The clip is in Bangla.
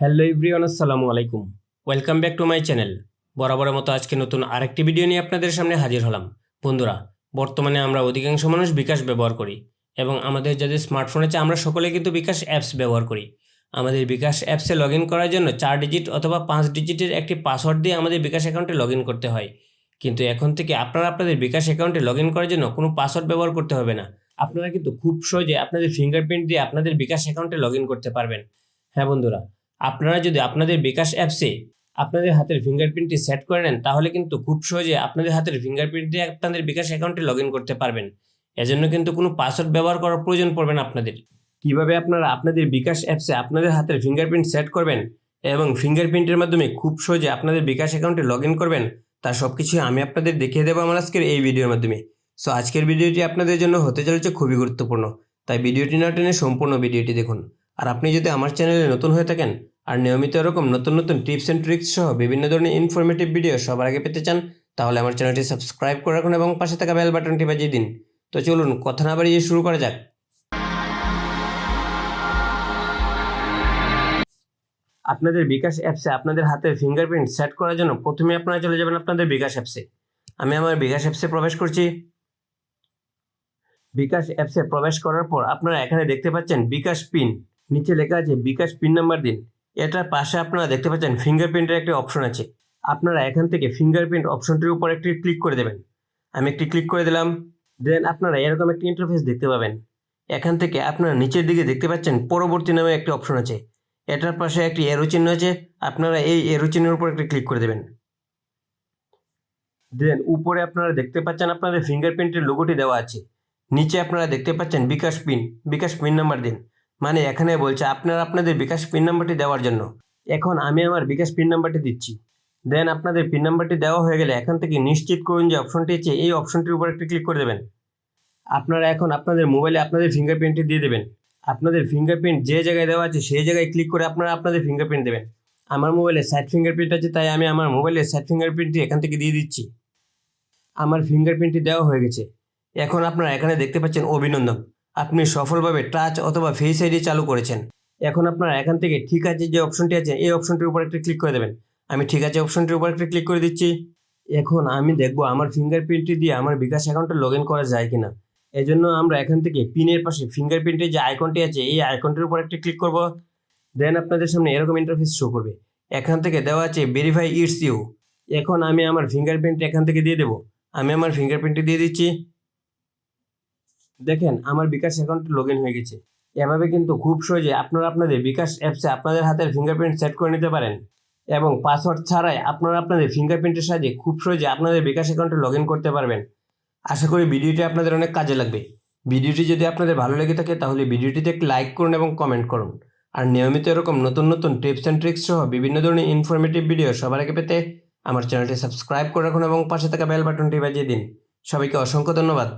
হ্যালো এভরিওয়ান, আসসালামু আলাইকুম। Welcome back to my channel. বরাবরের মতো আজকে নতুন আরেকটি ভিডিও নিয়ে আপনাদের সামনে হাজির হলাম। বন্ধুরা, বর্তমানে আমরা অধিকাংশ মানুষ বিকাশ ব্যবহার করি এবং আমাদের যাদের স্মার্টফোন আছে আমরা সকলে কিন্তু বিকাশ অ্যাপস ব্যবহার করি। আমাদের বিকাশ অ্যাপসে লগ ইন করার জন্য 4 ডিজিট অথবা 5 ডিজিটের একটি পাসওয়ার্ড দিয়ে আমাদের বিকাশ অ্যাকাউন্টে লগ ইন করতে হয়। কিন্তু এখন থেকে আপনারা আপনাদের বিকাশ অ্যাকাউন্টে লগ ইন করার জন্য কোনো পাসওয়ার্ড ব্যবহার করতে হবে না। আপনারা কিন্তু খুব সহজে আপনাদের ফিঙ্গারপ্রিন্ট দিয়ে আপনাদের বিকাশ অ্যাকাউন্টে লগ ইন করতে পারবেন। হ্যাঁ বন্ধুরা, আপনারা যদি আপনাদের বিকাশ অ্যাপসে আপনাদের হাতের ফিঙ্গারপ্রিন্টটি সেট করে নেন তাহলে কিন্তু খুব সহজে আপনাদের হাতের ফিঙ্গারপ্রিন্ট দিয়ে আপনাদের বিকাশ অ্যাকাউন্টে লগ ইন করতে পারবেন। এজন্য কিন্তু কোনো পাসওয়ার্ড ব্যবহার করার প্রয়োজন পড়বে না আপনাদের। কিভাবে আপনারা আপনাদের বিকাশ অ্যাপসে আপনাদের হাতের ফিঙ্গারপ্রিন্ট সেট করবেন এবং ফিঙ্গারপ্রিন্টের মাধ্যমে খুব সহজে আপনাদের বিকাশ অ্যাকাউন্টে লগ ইন করবেন তার সব কিছুই আমি আপনাদের দেখিয়ে দেবো আমার আজকের এই ভিডিওর মাধ্যমে। সো আজকের ভিডিওটি আপনাদের জন্য হতে চলেছে খুবই গুরুত্বপূর্ণ, তাই ভিডিওটি না টেনে সম্পূর্ণ ভিডিওটি দেখুন। আর আপনি যদি আমার চ্যানেলে নতুন হয়ে থাকেন আর নিয়মিত এরকম নতুন নতুন টিপস অ্যান্ড ট্রিক্স সহ বিভিন্ন ধরনের ইনফরমেটিভ ভিডিও সবার আগে পেতে চান তাহলে আমার চ্যানেলটি সাবস্ক্রাইব করে রাখুন এবং পাশে থাকা বেল বাটনটি বাজিয়ে দিন। তো চলুন কথা না বাড়িয়ে শুরু করা যাক। আপনাদের বিকাশ অ্যাপসে আপনাদের হাতের ফিঙ্গারপ্রিন্ট সেট করার জন্য প্রথমে আপনারা চলে যাবেন আপনাদের বিকাশ অ্যাপসে। আমি আমার বিকাশ অ্যাপসে প্রবেশ করছি। বিকাশ অ্যাপসে প্রবেশ করার পর আপনারা এখানে দেখতে পাচ্ছেন বিকাশ পিন, নিচে লেখা আছে বিকাশ পিন নাম্বার দিন। এটার পাশে আপনারা দেখতে পাচ্ছেন ফিঙ্গারপ্রিন্টের একটি অপশন আছে। আপনারা এখান থেকে ফিঙ্গারপ্রিন্ট অপশনটির উপর একটি ক্লিক করে দেবেন। আমি একটি ক্লিক করে দিলাম। দেন আপনারা এরকম একটি ইন্টারফেস দেখতে পাবেন। এখান থেকে আপনারা নিচের দিকে দেখতে পাচ্ছেন পরবর্তী নামে একটি অপশন আছে। এটার পাশে একটি এরো চিহ্ন আছে, আপনারা এই এরো চিহ্নের উপর একটি ক্লিক করে দেবেন। দেন উপরে আপনারা দেখতে পাচ্ছেন আপনাদের ফিঙ্গারপ্রিন্টের লোগোটি দেওয়া আছে। নিচে আপনারা দেখতে পাচ্ছেন বিকাশ পিন নাম্বার দিন। মানে এখানে বলছে আপনারা আপনাদের বিকাশ পিন নাম্বারটি দেওয়ার জন্য। এখন আমি আমার বিকাশ পিন নাম্বারটি দিচ্ছি। দেন আপনাদের পিন নাম্বারটি দেওয়া হয়ে গেলে এখান থেকে নিশ্চিত করুন যে অপশনটি আছে এই অপশনটির উপর একটি ক্লিক করে দেবেন। আপনারা এখন আপনাদের মোবাইলে আপনাদের ফিঙ্গারপ্রিন্টটি দিয়ে দেবেন। আপনাদের ফিঙ্গারপ্রিন্ট যে জায়গায় দেওয়া আছে সেই জায়গায় ক্লিক করে আপনারা আপনাদের ফিঙ্গারপ্রিন্ট দেবেন। আমার মোবাইলে সাইড ফিঙ্গারপ্রিন্ট আছে তাই আমি আমার মোবাইলে সাইড ফিঙ্গারপ্রিন্টটি এখান থেকে দিয়ে দিচ্ছি। আমার ফিঙ্গারপ্রিন্টটি দেওয়া হয়ে গেছে। এখন আপনারা এখানে দেখতে পাচ্ছেন অভিনন্দন, আপনি সফলভাবে টাচ অথবা ফেস আইডি চালু করেছেন। এখন আপনারা এখান থেকে ঠিক আছে যে অপশনটি আছে এই অপশনটির উপর একটা ক্লিক করে দেবেন। আমি ঠিক আছে অপশনটির উপর একটা ক্লিক করে দিচ্ছি। এখন আমি দেখব আমার ফিঙ্গারপ্রিন্টটি দিয়ে আমার বিকাশ অ্যাকাউন্টে লগ ইন করা যায় কিনা। এই জন্য আমরা এখান থেকে পিনের পাশে ফিঙ্গারপ্রিন্টের যে আইকনটি আছে এই আইকনটির উপর একটা ক্লিক করব। দেন আপনাদের সামনে এরকম ইন্টারফেস শো করবে। এখান থেকে দেওয়া আছে ভেরিফাই ইটস ইউ। এখন আমি আমার ফিঙ্গারপ্রিন্ট এখান থেকে দিয়ে দেবো। আমি আমার ফিঙ্গারপ্রিন্টটি দিয়ে দিচ্ছি। দেখেন আমার বিকাশ অ্যাকাউন্টে লগ ইন হয়ে গেছে। এভাবে কিন্তু খুব সহজে আপনারা আপনাদের বিকাশ অ্যাপসে আপনাদের হাতের ফিঙ্গারপ্রিন্ট সেট করে নিতে পারেন এবং পাসওয়ার্ড ছাড়াই আপনারা আপনাদের ফিঙ্গারপ্রিন্টের সাহায্যে খুব সহজে আপনাদের বিকাশ অ্যাকাউন্টে লগ ইন করতে পারবেন। আশা করি ভিডিওটি আপনাদের অনেক কাজে লাগবে। ভিডিওটি যদি আপনাদের ভালো লেগে থাকে তাহলে ভিডিওটিতে একটি লাইক করুন এবং কমেন্ট করুন। আর নিয়মিত এরকম নতুন নতুন টিপস অ্যান্ড ট্রিক্স সহ বিভিন্ন ধরনের ইনফরমেটিভ ভিডিও সবার আগে পেতে আমার চ্যানেলটি সাবস্ক্রাইব করে রাখুন এবং পাশে থাকা বেল বাটনটি বাজিয়ে দিন। সবাইকে অসংখ্য ধন্যবাদ।